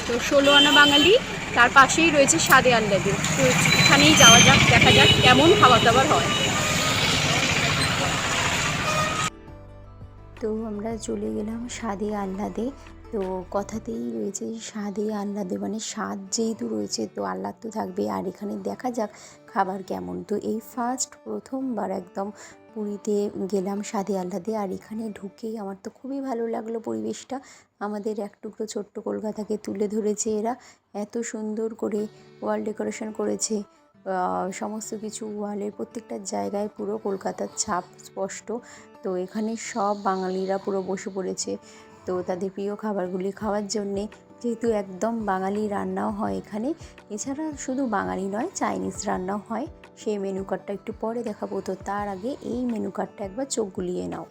তো ১৬ আনা বাঙালি, তার পাশেই রয়েছে স্বাদে আহ্লাদে। তো এখানেই যাওয়া যাক, দেখা যাক কেমন খাবার দাবার হয়। তো আমরা চলে গেলাম স্বাদে আহ্লাদে। তো কথাতেই রয়েছে স্বাদে আহ্লাদে, মানে স্বাদ যেহেতু রয়েছে তো আহ্লাদ তো থাকবে। আর এখানে দেখা যাক খাবার কেমন। তো এই প্রথমবার একদম পুরীতে গেলাম স্বাদে আহ্লাদে। আর এখানে ঢুকেই আমার তো খুবই ভালো লাগলো পরিবেশটা। আমাদের এক টুকরো ছোট্ট কলকাতাকে তুলে ধরেছে এরা, এত সুন্দর করে ওয়াল ডেকোরেশন করেছে। সমস্ত কিছু ওয়ালের প্রত্যেকটা জায়গায় পুরো কলকাতার ছাপ স্পষ্ট। তো এখানে সব বাঙালিরা পুরো বসে পড়েছে তো তাদের প্রিয় খাবারগুলি খাওয়ার জন্যে, যেহেতু একদম বাঙালি রান্নাও হয় এখানে। এছাড়া শুধু বাঙালি নয়, চাইনিজ রান্নাও হয়। সেই মেনু কার্ডটা একটু পরে দেখাবো, তো তার আগে এই মেনু কার্ডটা একবার চোখ বুলিয়ে নাও।